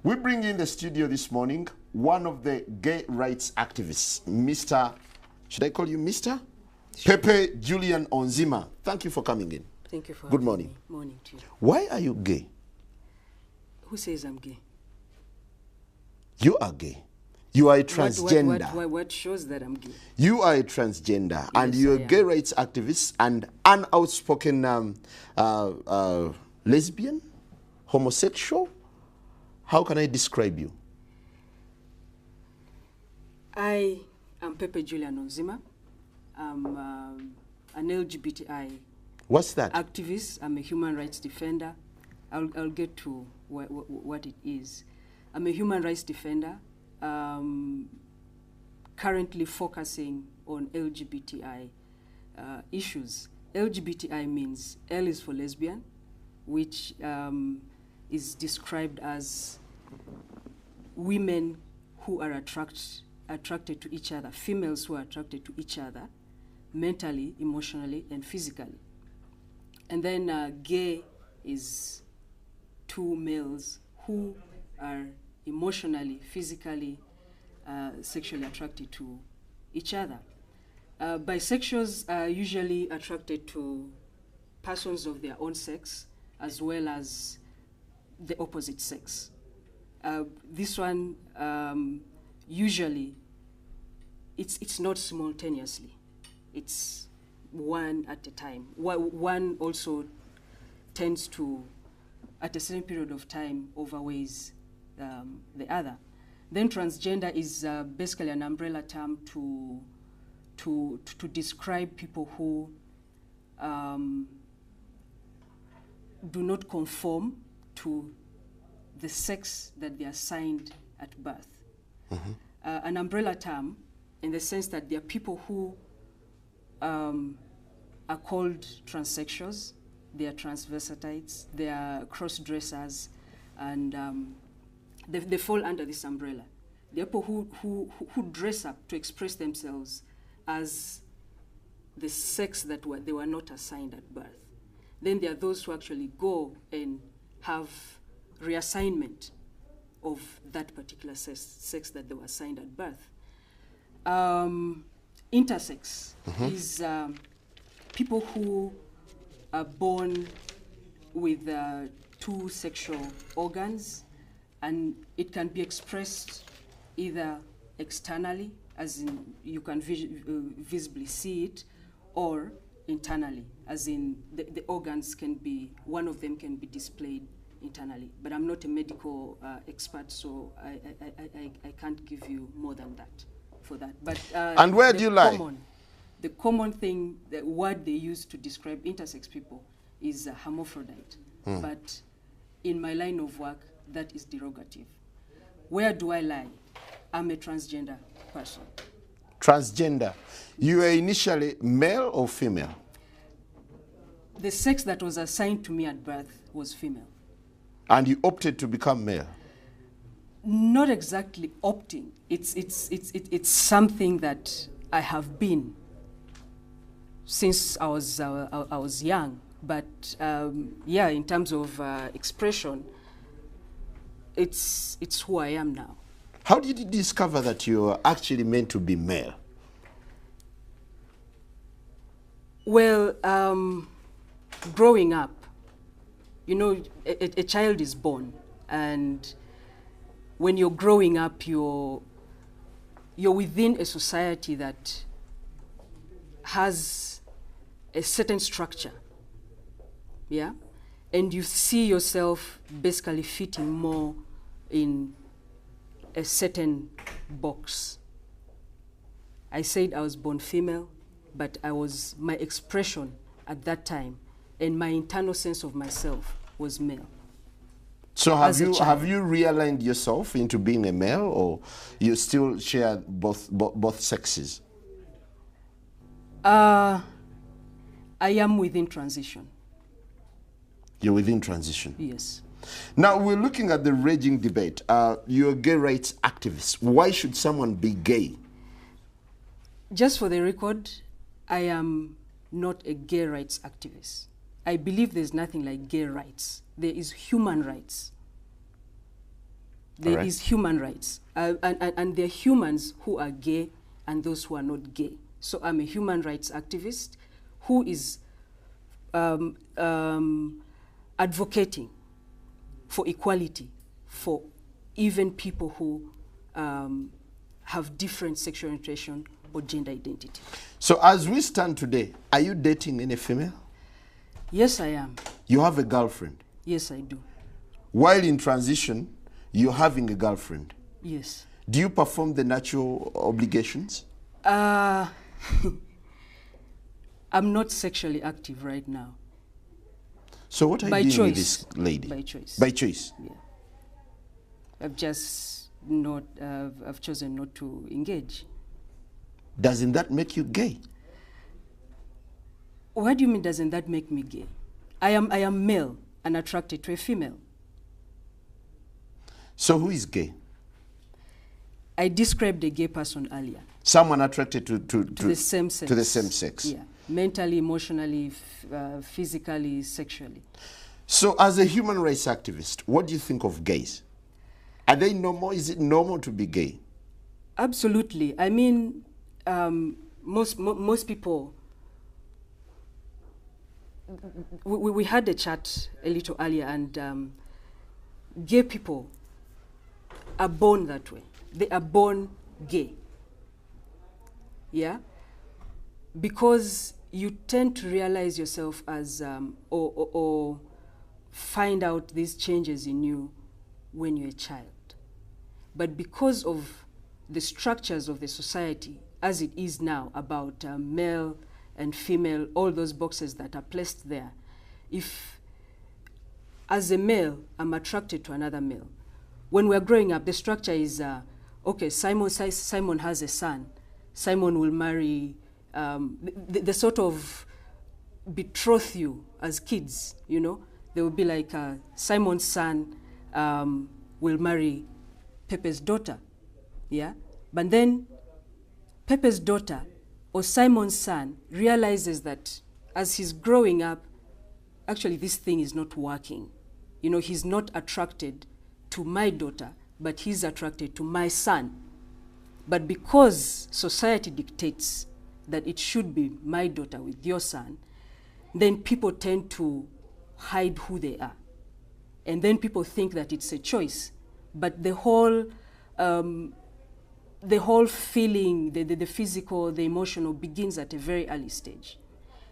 We bring in the studio this morning one of the gay rights activists, Mr. Should I call you Mr.? Sure. Pepe Julian Onziema. Thank you for coming in. Thank you for Good having morning. me. Morning to you. Why are you gay? Who says I'm gay? You are gay. You are a transgender. What shows that I'm gay? You are a transgender, Yes, and you're a I am. gay rights activist and an outspoken lesbian, homosexual. How can I describe you? I am Pepe Julian Onziema. I'm an LGBTI What's that? activist. I'm a human rights defender. I'll get to what it is. I'm a human rights defender, currently focusing on LGBTI issues. LGBTI means L is for lesbian, which is described as women who are attracted to each other, females who are attracted to each other, mentally, emotionally, and physically. And then gay is two males who are emotionally, physically, sexually attracted to each other. Bisexuals are usually attracted to persons of their own sex as well as the opposite sex. This one usually it's not simultaneously. It's one at a time. One also tends to, at a certain period of time, overweighs the other. Then transgender is basically an umbrella term to describe people who do not conform to the sex that they are assigned at birth. Mm-hmm. An umbrella term in the sense that there are people who are called transsexuals, they are transvestites, they are cross-dressers, and they fall under this umbrella. There are people who dress up to express themselves as the sex that they were not assigned at birth. Then there are those who actually go and have reassignment of that particular sex that they were assigned at birth. Intersex is people who are born with two sexual organs, and it can be expressed either externally, as in you can visibly see it, or internally, as in the organs can be, one of them can be displayed internally. But I'm not a medical expert, so I can't give you more than that for that. But and where do you lie? The common thing, the word they use to describe intersex people is hermaphrodite. But in my line of work, that is derogative. Where do I lie? I'm a transgender person. Transgender. You were initially male or female? The sex that was assigned to me at birth was female. And you opted to become male? Not exactly opting. It's something that I have been since I was young. But yeah, in terms of expression, it's who I am now. How did you discover that you were actually meant to be male? Well, growing up, you know, a child is born, and when you're growing up, you're within a society that has a certain structure, yeah? And you see yourself basically fitting more in a certain box. I said I was born female, but my expression at that time and my internal sense of myself was male. So have you realigned yourself into being a male, or you still share both sexes? I am within transition. You're within transition? Yes. Now, we're looking at the raging debate. You're a gay rights activist. Why should someone be gay? Just for the record, I am not a gay rights activist. I believe there's nothing like gay rights. There is human rights. There Alright. is human rights. And there are humans who are gay and those who are not gay. So I'm a human rights activist who is advocating for equality for even people who have different sexual orientation or gender identity. So as we stand today, are you dating any female? Yes, I am. You have a girlfriend. Yes, I do. While in transition, you're having a girlfriend. Yes. Do you perform the natural obligations? I'm not sexually active right now. So what are By you doing with choice. this lady? By choice. By choice. Yeah. I've just not, I've chosen not to engage. Doesn't that make you gay? What do you mean, doesn't that make me gay? I am male and attracted to a female. So who is gay? I described a gay person earlier. Someone attracted to The same sex. To the same sex. Yeah. Mentally, emotionally, physically, sexually. So as a human rights activist, what do you think of gays? Are they normal? Is it normal to be gay? Absolutely. I mean, most people. We had a chat a little earlier, and gay people are born that way. They are born gay. Yeah? Because you tend to realize yourself as, or find out these changes in you when you're a child. But because of the structures of the society as it is now about male and female, all those boxes that are placed there, if as a male I'm attracted to another male, when we're growing up, the structure is, okay, Simon has a son, Simon will marry, they sort of betroth you as kids, you know? They will be like, Simon's son will marry Pepe's daughter, yeah? But then Pepe's daughter or Simon's son realizes that as he's growing up, actually this thing is not working. You know, he's not attracted to my daughter, but he's attracted to my son. But because society dictates that it should be my daughter with your son, then people tend to hide who they are. And then people think that it's a choice. But the whole feeling, the physical, the emotional begins at a very early stage.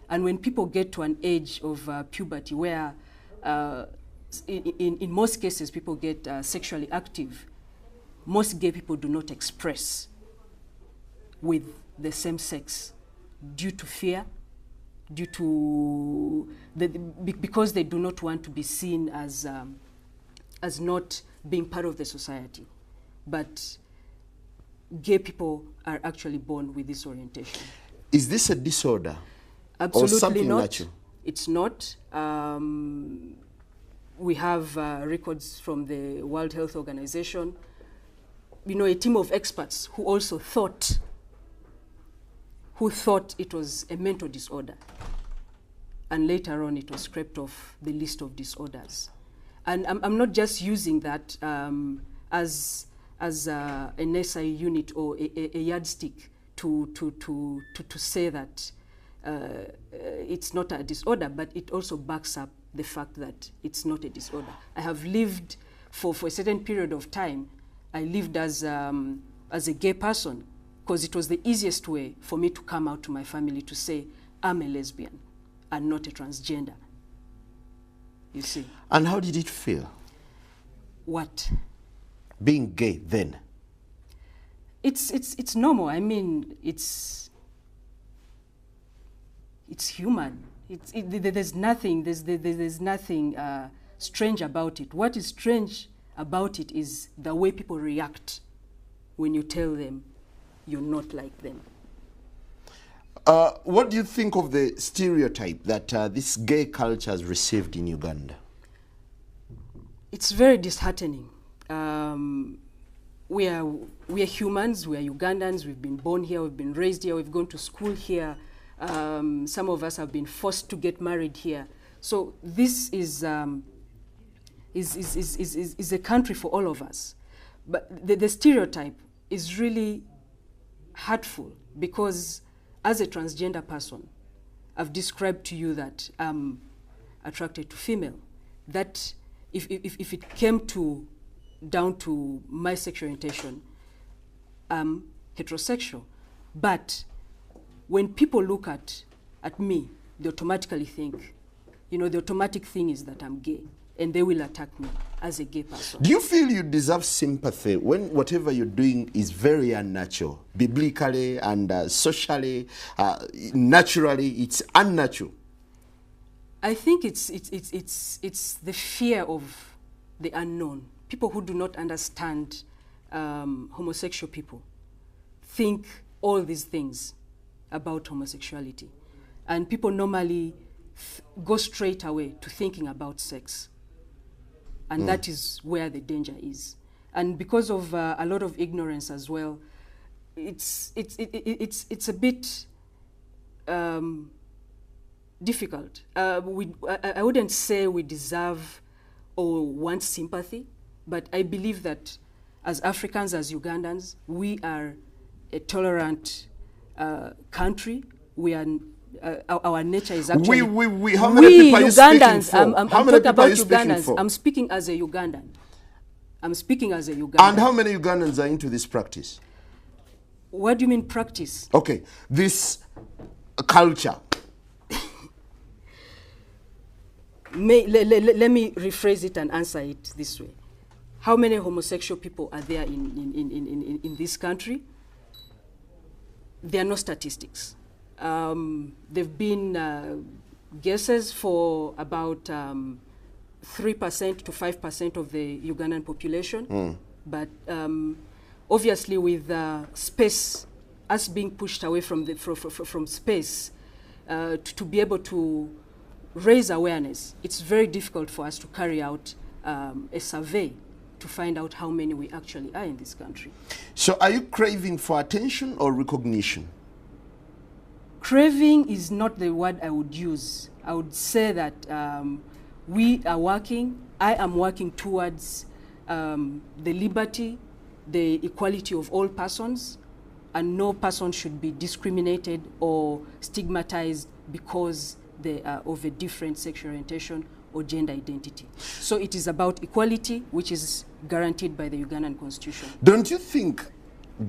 And when people get to an age of puberty where in most cases people get sexually active, most gay people do not express with the same sex due to fear, due to because they do not want to be seen as not being part of the society. But gay people are actually born with this orientation. Is this a disorder? Absolutely or something not. natural? It's not. We have records from the World Health Organization. You know, a team of experts who also thought it was a mental disorder. And later on, it was scraped off the list of disorders. And I'm not just using that as an SI unit or a yardstick to say that it's not a disorder, but it also backs up the fact that it's not a disorder. I have lived for a certain period of time. I lived as a gay person because it was the easiest way for me to come out to my family to say I'm a lesbian and not a transgender. You see. And how did it feel? What? Being gay then? It's normal. I mean, it's human. There's nothing strange about it. What is strange about it is the way people react when you tell them you're not like them. What do you think of the stereotype that this gay culture has received in Uganda? It's very disheartening. We are humans, we are Ugandans, we've been born here, we've been raised here, we've gone to school here. Some of us have been forced to get married here. So this is a country for all of us. But the stereotype is really hurtful because as a transgender person, I've described to you that I'm attracted to female. That if it came down to my sexual orientation, I'm heterosexual. But when people look at me, they automatically think, the automatic thing is that I'm gay, and they will attack me as a gay person. Do you feel you deserve sympathy when whatever you're doing is very unnatural, biblically and socially, naturally, it's unnatural? I think it's the fear of the unknown. People who do not understand homosexual people think all these things about homosexuality. And people normally go straight away to thinking about sex. And that is where the danger is. And because of a lot of ignorance as well, it's a bit difficult. I wouldn't say we deserve or want sympathy, but I believe that as Africans, as Ugandans, we are a tolerant country. We are our nature is actually how many people are you Ugandans. speaking for? I'm How many talking people are about you speaking Ugandans. for? I'm speaking as a Ugandan. And how many Ugandans are into this practice? What do you mean practice? Okay, this culture. Let me rephrase it and answer it this way. How many homosexual people are there in this country? There are no statistics. There've been guesses for about 3% to 5% of the Ugandan population. But obviously with space, us being pushed away from space, to be able to raise awareness, it's very difficult for us to carry out a survey to find out how many we actually are in this country. So are you craving for attention or recognition? Craving is not the word I would use. I would say that we are working, I am working towards the liberty, the equality of all persons, and no person should be discriminated or stigmatized because they are of a different sexual orientation or gender identity. So it is about equality, which is guaranteed by the Ugandan Constitution. Don't you think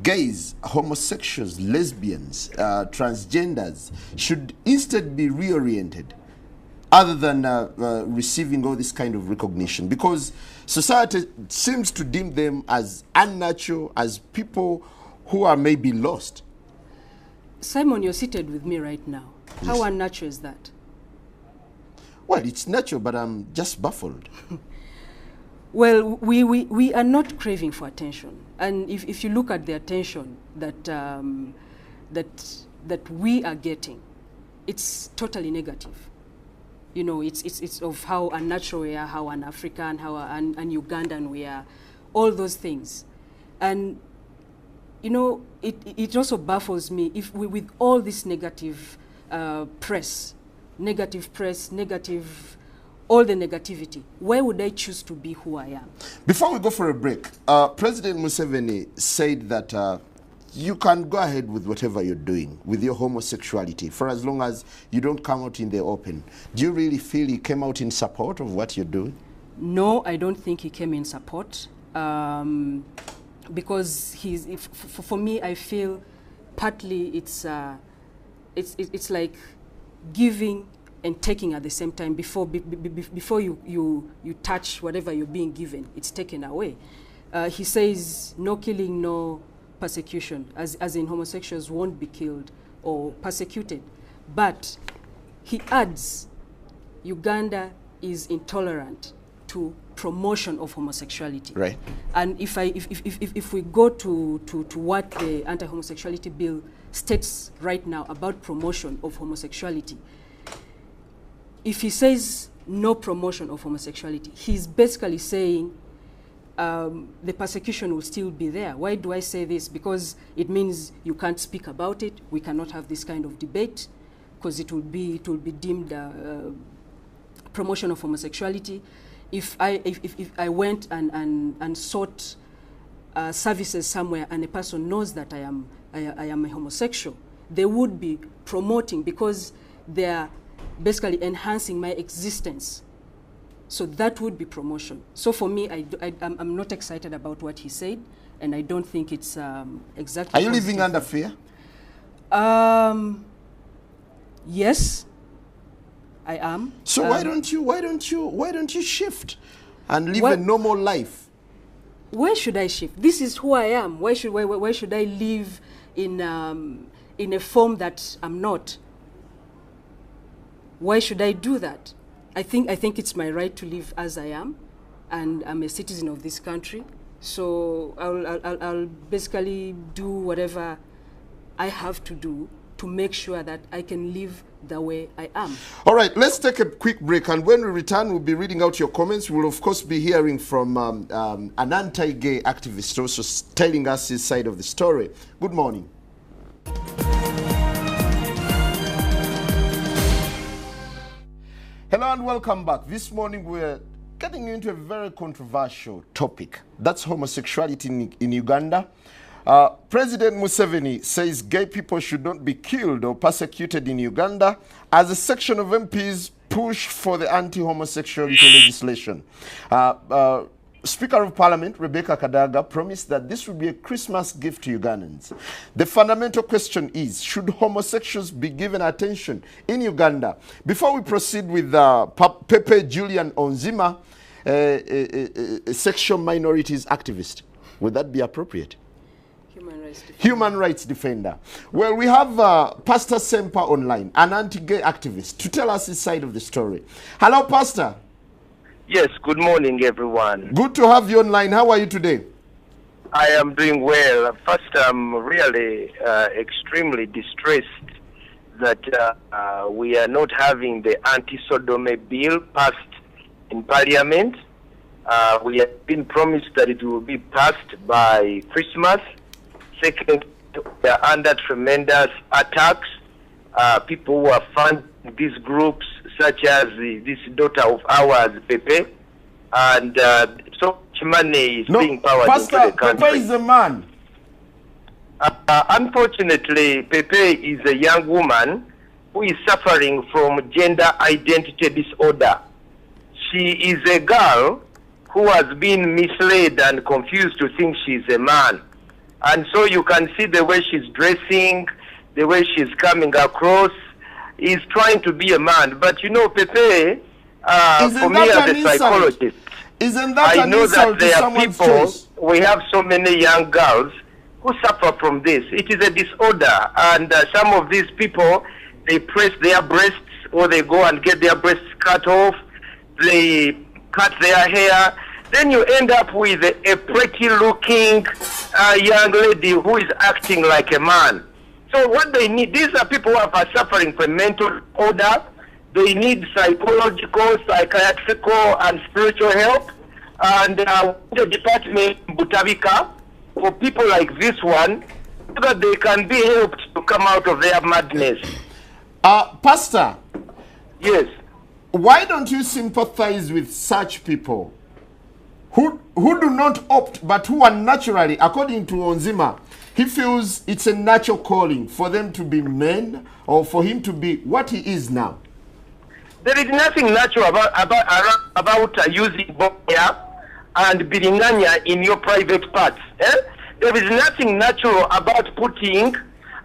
gays, homosexuals, lesbians, transgenders should instead be reoriented other than receiving all this kind of recognition? Because society seems to deem them as unnatural, as people who are maybe lost. Simon, you're seated with me right now. Yes. How unnatural is that? Well, it's natural, but I'm just baffled. Well, we are not craving for attention. And if you look at the attention that, that we are getting, it's totally negative. You know, it's of how unnatural we are, how un-African, how un-Ugandan we are, all those things. And, you know, it also baffles me if we, with all this negative press, all the negativity, why would I choose to be who I am? Before we go for a break, President Museveni said that you can go ahead with whatever you're doing with your homosexuality for as long as you don't come out in the open. Do you really feel he came out in support of what you're doing? No, I don't think he came in support because for me, I feel partly it's like giving and taking at the same time. Before you touch whatever you're being given, it's taken away. He says no killing, no persecution, as in homosexuals won't be killed or persecuted. But he adds Uganda is intolerant to promotion of homosexuality. Right. And if we go to what the anti-homosexuality bill states right now about promotion of homosexuality, if he says no promotion of homosexuality, he's basically saying the persecution will still be there. Why do I say this? Because it means you can't speak about it. We cannot have this kind of debate because it will be deemed promotion of homosexuality. If I went and sought services somewhere and a person knows that I am a homosexual, they would be promoting because they are basically enhancing my existence. So that would be promotion. So for me, I'm not excited about what he said, and I don't think it's exactly. Are you living under fear? Yes, I am. So why don't you shift and live a normal life? Where should I shift? This is who I am. Why should I live in a form that I'm not? Why should I do that? I think it's my right to live as I am, and I'm a citizen of this country. So I'll basically do whatever I have to do to make sure that I can live the way I am. All right, let's take a quick break, and when we return, we'll be reading out your comments. We'll of course be hearing from an anti-gay activist also telling us his side of the story. Good morning. Hello and welcome back. This morning we're getting into a very controversial topic. That's homosexuality in Uganda. President Museveni says gay people should not be killed or persecuted in Uganda as a section of MPs push for the anti-homosexuality legislation. Speaker of Parliament, Rebecca Kadaga, promised that this would be a Christmas gift to Ugandans. The fundamental question is, should homosexuals be given attention in Uganda? Before we proceed with Pepe Julian Onzima, a sexual minorities activist, would that be appropriate? Human rights defender. Well, we have Pastor Sempa online, an anti-gay activist, to tell us his side of the story. Hello, Pastor. Yes, good morning, everyone. Good to have you online. How are you today? I am doing well. First, I'm really extremely distressed that we are not having the anti-sodomy bill passed in Parliament. We have been promised that it will be passed by Christmas. Second, we are under tremendous attacks. People who are funding these groups, such as this daughter of ours, Pepe, and so much money is being powered into the country. Pepe is a man. Unfortunately, Pepe is a young woman who is suffering from gender identity disorder. She is a girl who has been misled and confused to think she's a man. And so you can see the way she's dressing, the way she's coming across, is trying to be a man. But you know, Pepe, for me as a psychologist, I know that there are people, we have so many young girls who suffer from this. It is a disorder, and some of these people, they press their breasts, or they go and get their breasts cut off, they cut their hair. Then you end up with a pretty-looking young lady who is acting like a man. So what they need, these are people who are suffering from mental disorder. They need psychological, psychiatrical, and spiritual help. And the department, Butabika, for people like this one, so that they can be helped to come out of their madness. Pastor. Yes. Why don't you sympathize with such people who do not opt, but who are naturally, according to Onzima, he feels it's a natural calling for them to be men, or for him to be what he is now? There is nothing natural about using boya and biringanya in your private parts. There is nothing natural about putting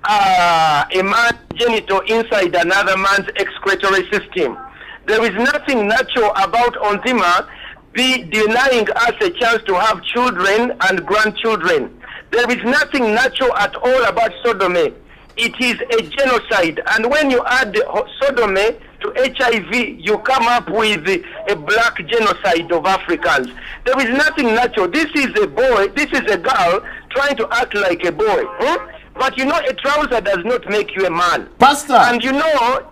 a man's genital inside another man's excretory system. There is nothing natural about Onzima be denying us a chance to have children and grandchildren. There is nothing natural at all about sodomy. It is a genocide. And when you add sodomy to HIV, you come up with a black genocide of Africans. There is nothing natural. This is a boy, this is a girl trying to act like a boy. But you know, a trouser does not make you a man. Pastor. And you know,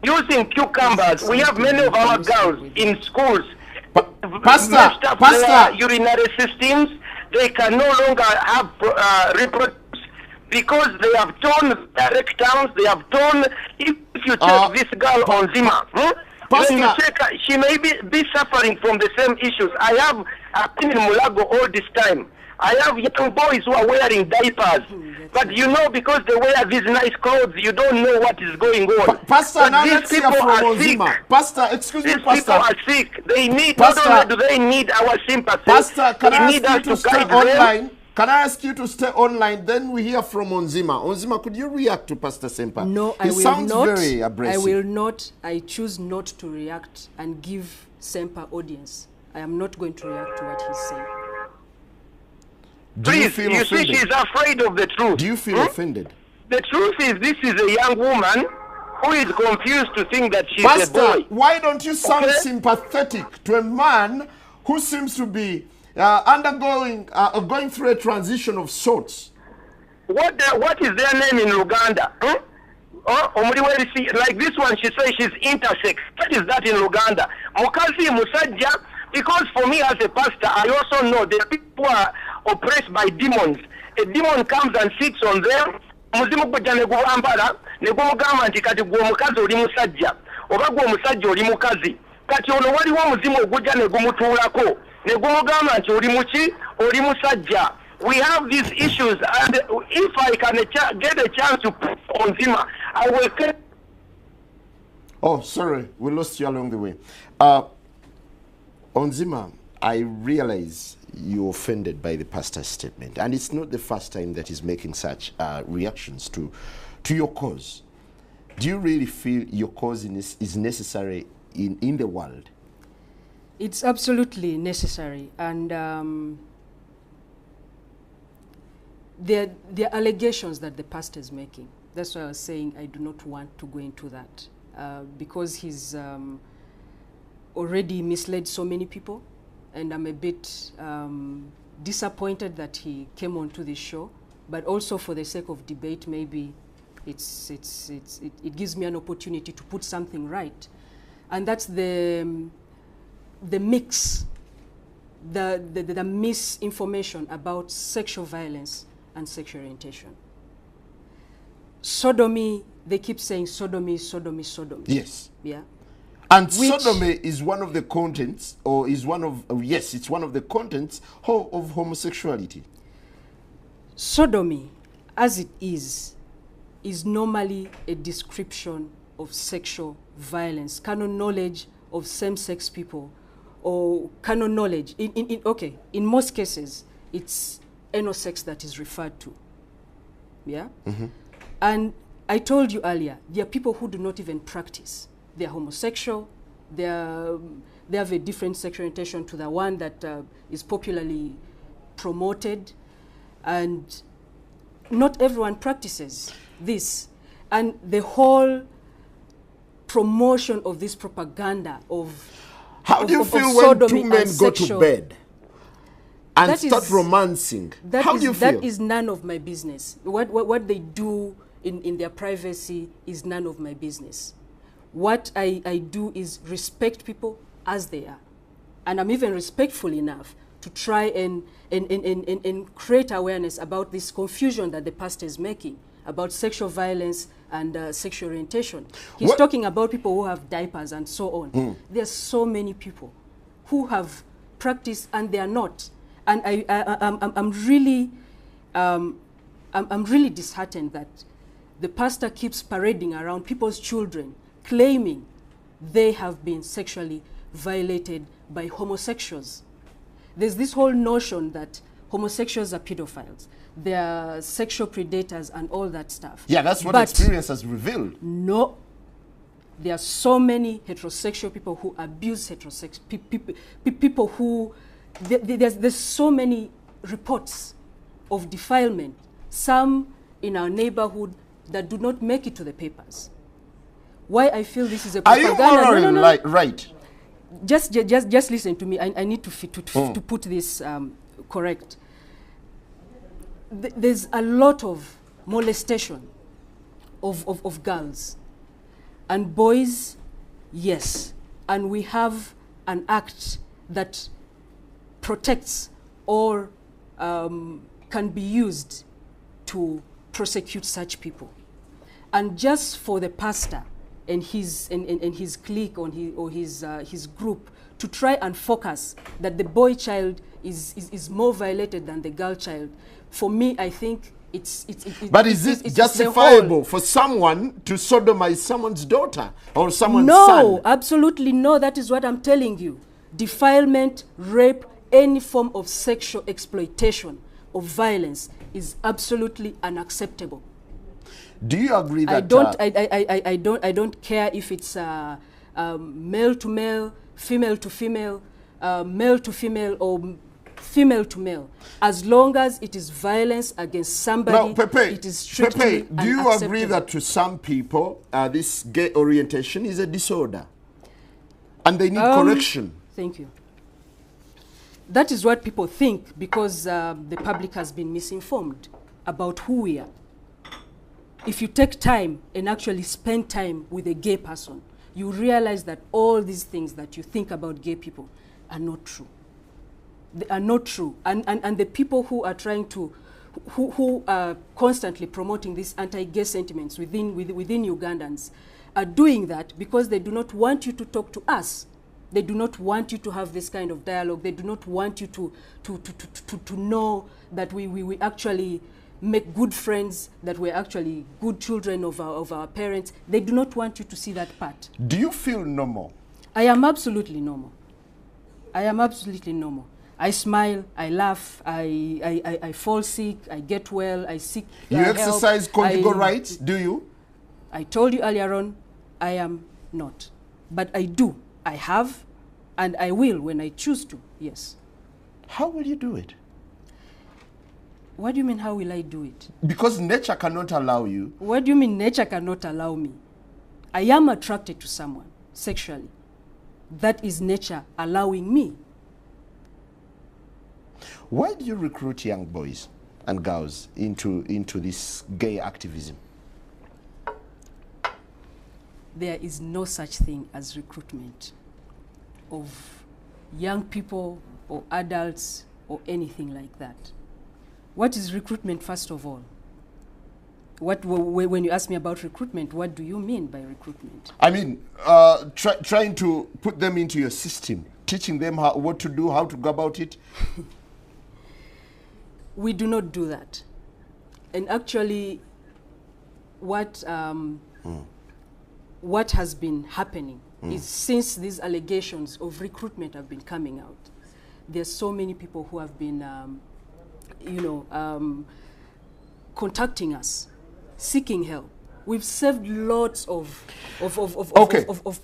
using cucumbers, we have many of our girls in schools. Pastor, urinary systems, they can no longer have reproduce because they have torn their rectums, they have torn. If you check this girl Onzima, when you check she may be suffering from the same issues. I have been in Mulago all this time. I have young boys who are wearing diapers. But you know, because they wear these nice clothes, you don't know what is going on. Pastor, but now these let's hear people from are Onzima. sick. Pastor, excuse me, These Pastor. people are sick. They need, Pastor, not only do they need our sympathy, Pastor, can I they need ask us you to to stay guide them. online? Can I ask you to stay online? Then we hear from Onzima. Onzima, could you react to Pastor Semper? No, He I will sounds not. very abrasive. I will not. I choose not to react and give Semper audience. I am not going to react to what he's saying. Do you Please, feel you see, offended? she's afraid of the truth. Do you feel offended? The truth is, this is a young woman who is confused to think that she's a Pastor, boy. why don't you sound Okay. sympathetic to a man who seems to be going through a transition of sorts? What is their name in Luganda? Like this one, she says she's intersex. What is that in Luganda? Mukazi Musajja, because for me as a pastor, I also know that people are oppressed by demons. A demon comes and sits on them. Muzimu gujja ne guwambala ne gumugamba nti kati gwe omukazi oli musajja oba gwe omusajja oli mukazi. Kati ono waliwo omuzimu ogujja ne gumutuulako ne gumugamba nti oli muki oli musajja. We have these issues, and if I can get a chance to put on Zima, I will. Oh, sorry, we lost you along the way. Onzima, I realize you're offended by the pastor's statement, and it's not the first time that he's making such reactions to your cause. Do you really feel your cause is necessary in the world? It's absolutely necessary, and there are allegations that the pastor is making. That's why I was saying I do not want to go into that because he's already misled so many people, and I'm a bit disappointed that he came onto this show. But also for the sake of debate, maybe it gives me an opportunity to put something right, and that's the mix, the misinformation about sexual violence and sexual orientation. Sodomy, they keep saying sodomy, sodomy, sodomy. Yes. Yeah. And sodomy is one of the contents, or is one of, yes, it's one of the contents of homosexuality. Sodomy, as it is normally a description of sexual violence, canon knowledge of same-sex people, or canon knowledge. In most cases, it's anal sex that is referred to. Yeah? Mm-hmm. And I told you earlier, there are people who do not even practice. They're homosexual, they have a different sexual orientation to the one that is popularly promoted, and not everyone practices this. And the whole promotion of this propaganda of How do you feel when two men go to bed and start romancing? How do you feel? That is none of my business. What they do in their privacy is none of my business. What I do is respect people as they are. And I'm even respectful enough to try and create awareness about this confusion that the pastor is making about sexual violence and sexual orientation. He's talking about people who have diapers and so on. There are so many people who have practiced and they are not. And I'm really disheartened that the pastor keeps parading around people's children, claiming they have been sexually violated by homosexuals. There's this whole notion that homosexuals are pedophiles, they are sexual predators and all that stuff. Yeah, that's what experience has revealed. No. There are so many heterosexual people who abuse heterosexual people who, there's so many reports of defilement, some in our neighborhood that do not make it to the papers. Why I feel this is a propaganda? Are you morally right? Just listen to me. I need to put this correct. There's a lot of molestation of girls and boys, yes, and we have an act that protects or can be used to prosecute such people. And just for the pastor and his clique or his group to try and focus that the boy child is more violated than the girl child, for me, I think but is it justifiable for someone to sodomize someone's daughter or someone's son? No, absolutely no. That is what I'm telling you. Defilement, rape, any form of sexual exploitation or violence is absolutely unacceptable. Do you agree that I don't care if it's male to male, female to female, male to female, or female to male, as long as it is violence against somebody, now, Pepe, it is strictly Pepe, do you agree that to some people this gay orientation is a disorder and they need correction? Thank you. That is what people think because the public has been misinformed about who we are. If you take time and actually spend time with a gay person, you realize that all these things that you think about gay people are not true. They are not true. And the people who are trying to, who are constantly promoting these anti-gay sentiments within Ugandans are doing that because they do not want you to talk to us. They do not want you to have this kind of dialogue. They do not want you to know that we actually make good friends, that we're actually good children of our parents. They do not want you to see that part. Do you feel normal? I am absolutely normal. I am absolutely normal. I smile, I laugh, I fall sick, I get well, I seek You exercise conjugal rights, do you? I told you earlier on, I am not. But I do. I have, and I will when I choose to, yes. How will you do it? What do you mean, how will I do it? Because nature cannot allow you. What do you mean nature cannot allow me? I am attracted to someone sexually. That is nature allowing me. Why do you recruit young boys and girls into this gay activism? There is no such thing as recruitment of young people or adults or anything like that. What is recruitment, first of all? When you ask me about recruitment, what do you mean by recruitment? I mean, trying to put them into your system, teaching them what to do, how to go about it. We do not do that. And actually, what has been happening is since these allegations of recruitment have been coming out, there's so many people who have been, contacting us, seeking help. We've saved lots of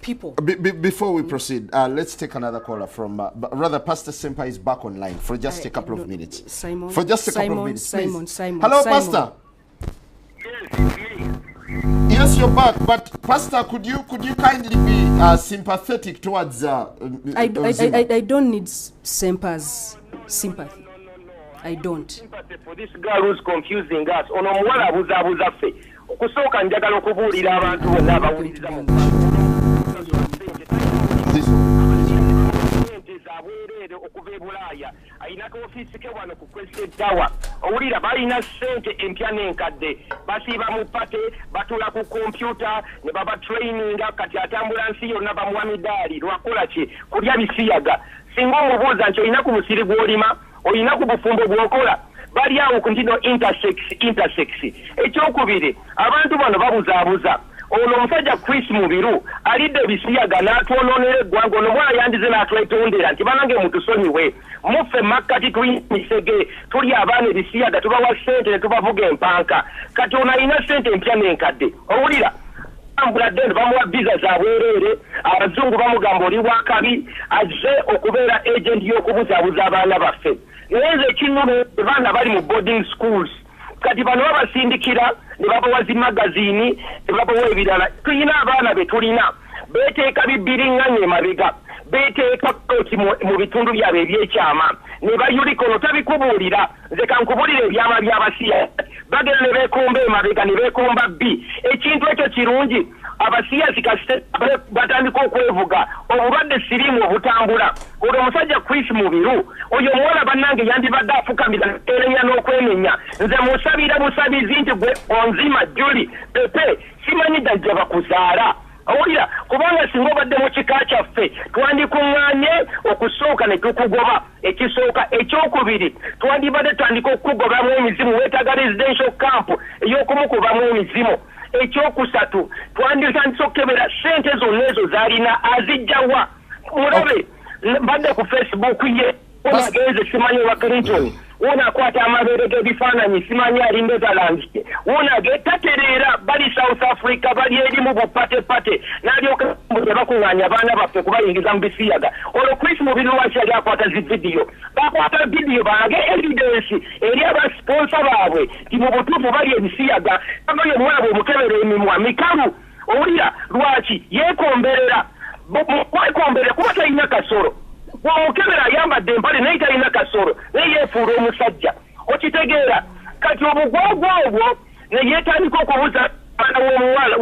people. Before we proceed, let's take another caller from, rather, Pastor Sempa is back online for just a couple of minutes. Simon. For just a couple of minutes, Simon. Hello, Pastor. Yes, you're back. But Pastor, could you kindly be sympathetic towards? I don't need Sempa's sympathy. I don't. Sympathy for this girl who's confusing us. Ono muwala abuzabuza ffe. Okusooka njagala okubuulira abantu bonna abawuliriza mu zabwereere okuva e Bulaaya ayina ka ofiisi ke wano ku Crested Tower. Owulira balina ssente empya n'enkadde basiiba mu pate batula ku kompyuta ne baba traininga kati atambula nsi yonna bamuwa midaali lwakola ki kulya bisiyaga. Singa omubuuza nti olina ku musiri gw'olima olina ku bufumbo bw'okola bali awo ku ntino intersex. Ekyokubiri abantu bano babuzaabuza ono omusajja Chris Mubiru alidde ebisiyaga n'atwonoonera eggwanga ono mwana yandize n'atwetondera nti banange mutusonyiwe muffe makkati tuyimisege tuli abaana ebisiyaga tubawa ssente ne tubavuga empanka kati ono alina ssente empya n'enkadde owulira ambuladde bamuwa biza za bwereere abazungu bamugamba oli wakabi azze okubeera agent y'okubuzaabuza abaana baffe naye ekinnuma abaana bali mu boarding schools kati bano babasindikira ne babawa zi magazini ne babawa ebirala tulina abaana be tulina beeteeka bibbiringanya emabega beeteeka koti mu bitundu byabwe ebyekyama ne bayulika ono tabikubuulira nze kankubuulira ebyama by'abasiya bagenda ne beekomba emabega ne beekomba bbi ekintu ekyo kirungi abasiyazi kasite batandika okwevuga obulwadde siriimu obutambula olwo omusajja Chris Mubiru oyo omuwala bannange yandibadde afukamira erenya n'okwenenya nze musabira busabizi nti gwe onzima Juli Pepe simanyi dajja bakuzaala Owulira kubanga singa obadde mu kika kyaffe twandikuŋŋaanye okusooka ne tukugoba ekisooka ekyokubiri twandibadde tutandika okukugobamu emizimu weetaaga residential camp ey'okumukubamu emizimu ekyokusatu twanditandise okukebera ssente zonna ezo z'alina azijjawa mulabe mbadde ku Facebook ye onagenze simanyi wa Clinton wonakwata amabeere g'ebifaananyi simanyi ali Netherlands wonage tatereera bali South Africa bali eri mu bupatepate n'alyoka bakuŋŋaanya abaana baffe kubayingiza mu bisiyaga olwo Chris Mubiru lwaki yali akwata zividiyo bakwata vidiyo balage evidence eri abasponsa baabwe ti mu butuufu bali ebisiyaga agayo omwabwe omukebera emimwa mikalu owulira lwaki yeekomberera kwekomberera kuba talina kasoro omukebera ayambadde empale naye talina kasoro naye yeefuula omusajja okitegeera kati obugwagwa obwo ne yeetandika okubuuza abaana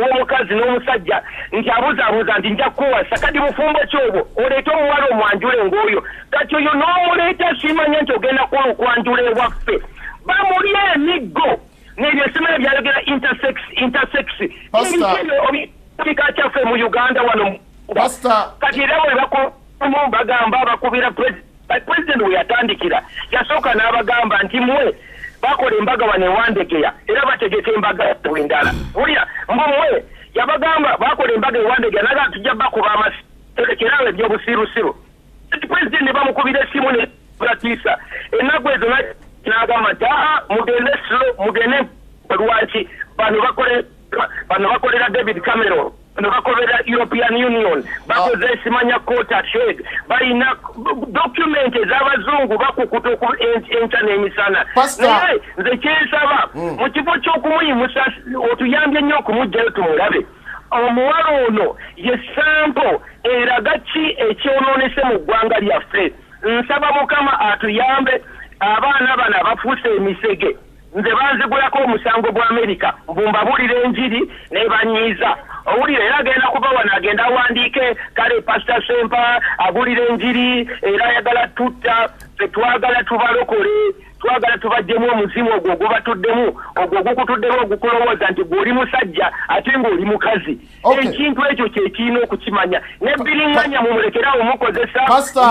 w'omukazi n'omusajja nti abuzaabuuza nti nja kukuwasa kati bufumbo kyobwo oleete omuwala omwanjule ng'oyo kati oyo n'omuleeta simanya nti ogenda kwanjula ewaffe bamuli emiggo n'ebyo simanya byayogera intersex ebika kyaffe mu Uganda wano kati era bwe bagamba bakubira president we yatandikira yasooka n'abagamba nti mwe bakola embaga wano ewandegeya era bategeka embaga endala wulira mbumwe yabagamba bakola embaga ewandegeya naga tujja bakuba amasekerawe ebyobusirusiru president ne bamukubira essimu ne batiisa ennaku ezo n'agamba nti mugende slow mugende lwaki bano bakolera David Cameron no bakolera European Union bakoze simanya court at Hague balina document ez'abazungu bakukuta ku internet emisana naye nze kyensaba mu kifo ky'okumuyimusa otuyambye nnyo okumugjayo tumulabe omuwala ono ye sample eraga ki ekyonoonese mu ggwanga lyaffe nsaba Mukama atuyambe abaana bano abafuuse emisege nze banzigulako omusango gwa Amerika mbumbabuulira enjiri ne banyiiza owulira era agenda kuba wano agenda awandiike kale Pastor Sempa abulira enjiri era ayagala tutta twagala tubalokole twagala tubajjemu omuzimu ogwo gubatuddemu ogwo gukutuddemu ogukulowooza nti gw'oli musajja ate ng'oli mukazi ekintu ekyo kyekirina okukimanya nebbiringanya mumulekerawo mukozesa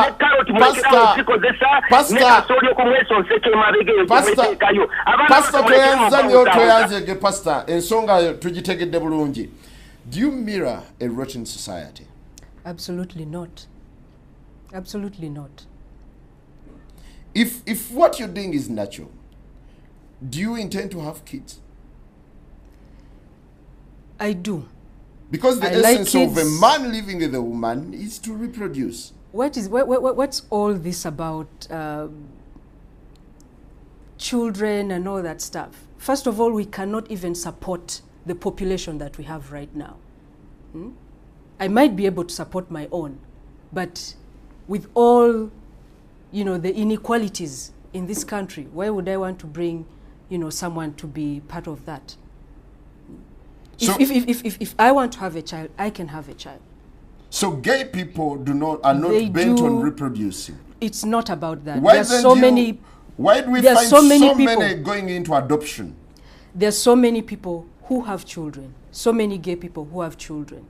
ne karoti mulekerawo zikozesa ne kasooli okumwesonseka emabega eyo gyemuteekayo Pastor toyanzege Pastor ensonga tugitegedde bulungi. Do you mirror a rotten society? Absolutely not. Absolutely not. If what you're doing is natural, do you intend to have kids? I do. Because the essence of a man living with a woman is to reproduce. What's all this about children and all that stuff? First of all, we cannot even support the population that we have right now. I might be able to support my own, but with all, the inequalities in this country, why would I want to bring, someone to be part of that? So if I want to have a child, I can have a child. So gay people are not bent on reproducing. It's not about that. Why do we find so many going into adoption? There are so many people who have children, so many gay people who have children.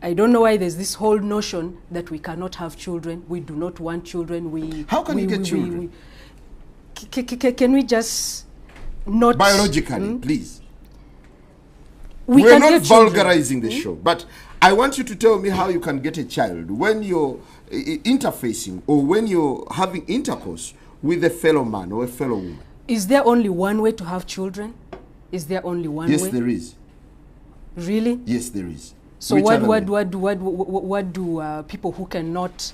I don't know why there's this whole notion that we cannot have children, we do not want children. How can you get children? Can we just not... Biologically, please. We're not vulgarizing the show, but I want you to tell me how you can get a child when you're interfacing or when you're having intercourse with a fellow man or a fellow woman. Is there only one way to have children? Is there only one way? Yes, there is. Really? Yes, there is. So what do people who cannot,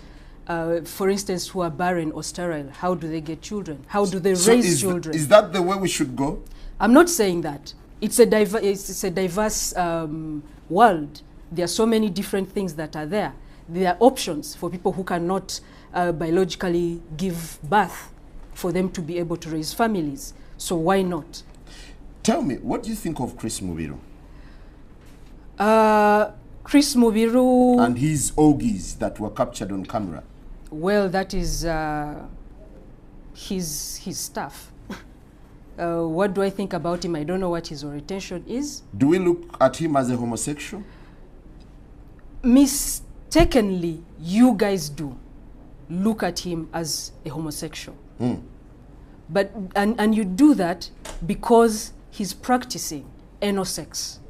for instance, who are barren or sterile, how do they get children? How do they raise children? Is that the way we should go? I'm not saying that. It's a diverse world. There are so many different things that are there. There are options for people who cannot biologically give birth for them to be able to raise families. So why not? Tell me, what do you think of Chris Mubiru? Chris Mubiru... And his orgies that were captured on camera. Well, that is his stuff. What do I think about him? I don't know what his orientation is. Do we look at him as a homosexual? Mistakenly, you guys do look at him as a homosexual. But and you do that because he's practicing anal sex.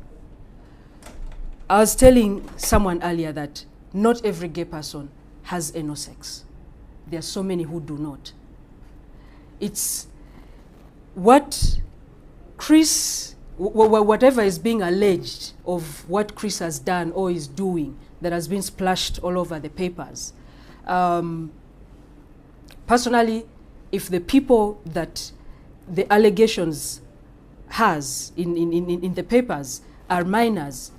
I was telling someone earlier that not every gay person has anal sex. There are so many who do not. It's what Chris, whatever is being alleged of what Chris has done or is doing that has been splashed all over the papers. Personally, if the people that the allegations has in the papers are minors,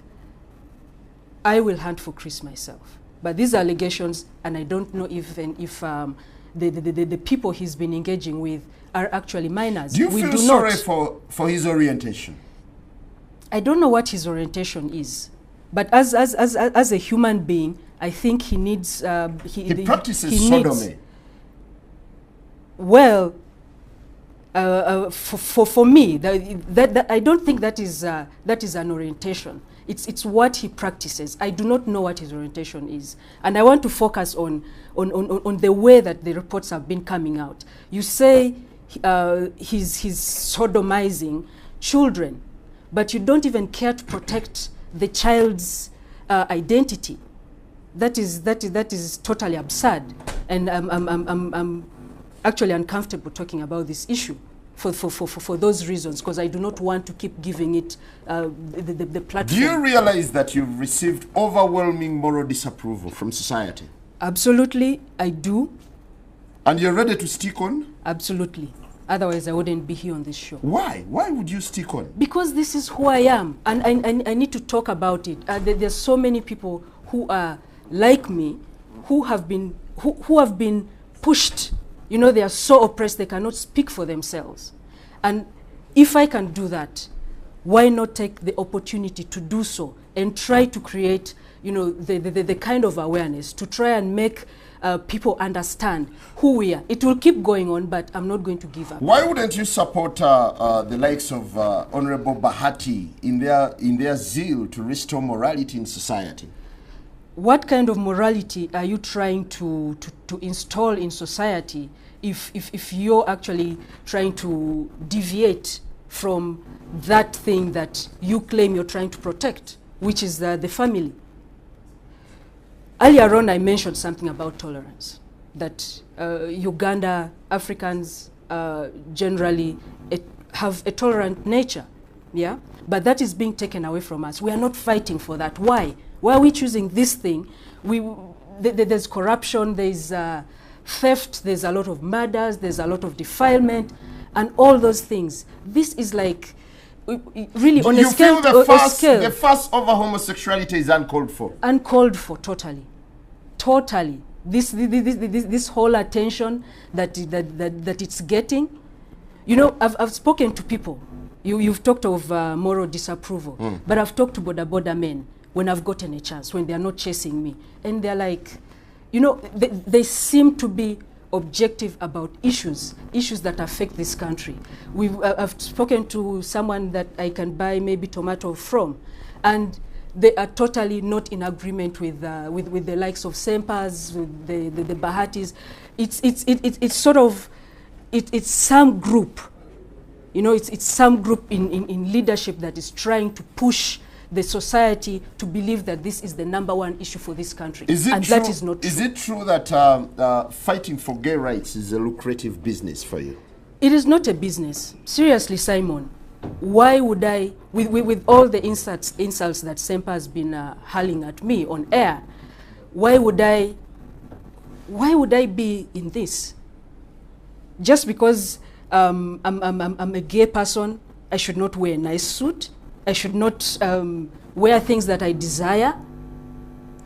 I will hunt for Chris myself. But these allegations, and I don't know if the people he's been engaging with are actually minors. Do you feel sorry for his orientation? I don't know what his orientation is, but as a human being, I think he needs. He practices sodomy. Well, for me, that I don't think that is an orientation. It's what he practices. I do not know what his orientation is, and I want to focus on the way that the reports have been coming out. You say he's sodomizing children, but you don't even care to protect the child's identity. That is totally absurd, and I'm actually uncomfortable talking about this issue for those reasons, because I do not want to keep giving it the platform. Do you realize that you've received overwhelming moral disapproval from society? Absolutely, I do. And you're ready to stick on? Absolutely. Otherwise, I wouldn't be here on this show. Why? Why would you stick on? Because this is who I am, and I need to talk about it. There's so many people who are like me, who have been pushed. You know, they are so oppressed they cannot speak for themselves. And if I can do that, why not take the opportunity to do so and try to create, you know, the kind of awareness to try and make people understand who we are. It will keep going on, but I'm not going to give up. Why wouldn't you support the likes of Honorable Bahati in their zeal to restore morality in society? What kind of morality are you trying to install in society if you're actually trying to deviate from that thing that you claim you're trying to protect, which is the family? Earlier on, I mentioned something about tolerance, that Uganda, Africans generally have a tolerant nature, yeah? But that is being taken away from us. We are not fighting for that. Why? Why are we choosing this thing? There's corruption, there's theft, there's a lot of murders, there's a lot of defilement, and all those things. This is like, really on a scale. You feel the fuss over homosexuality is uncalled for? Uncalled for, totally. Totally. This whole attention that it's getting. You know, I've spoken to people. You've talked of moral disapproval, but I've talked to border men when I've gotten a chance, when they're not chasing me. And they're like, you know, they seem to be objective about issues that affect this country. I've spoken to someone that I can buy maybe tomato from, and they are totally not in agreement with the likes of Sempas, with the Bahatis. It's sort of, it's some group, you know, it's some group in leadership that is trying to push the society to believe that this is the #1 issue for this country. That is not true. Is it true that fighting for gay rights is a lucrative business for you? It is not a business. Seriously, Simon, why would I, with all the insults that Sempa has been hurling at me on air, why would I be in this? Just because I'm a gay person, I should not wear a nice suit? I should not wear things that I desire?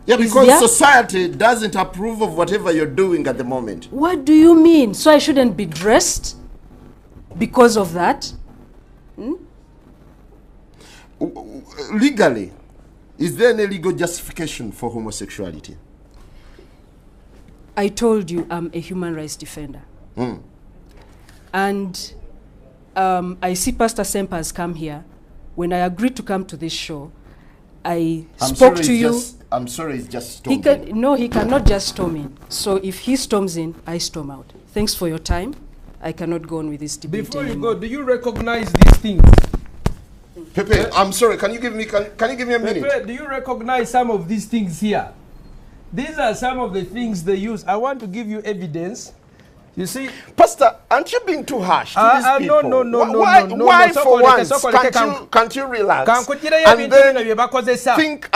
Yeah, because society doesn't approve of whatever you're doing at the moment. What do you mean? So I shouldn't be dressed because of that? Legally, is there any legal justification for homosexuality? I told you I'm a human rights defender. And I see Pastor Semper has come here, when I agreed to come to this show, I spoke to you. I'm sorry, it's just He storming. he cannot just storm in. So if he storms in, I storm out. Thanks for your time. I cannot go on with this debate Before you anymore. go, do you recognize these things? Pepe, I'm sorry, can you give me a minute? Pepe, do you recognize some of these things here? These are some of the things they use. I want to give you evidence. You see, Pastor, aren't you being too harsh to these people? no. Why So for quality, once so quality, can't you relax Kankugira and then think think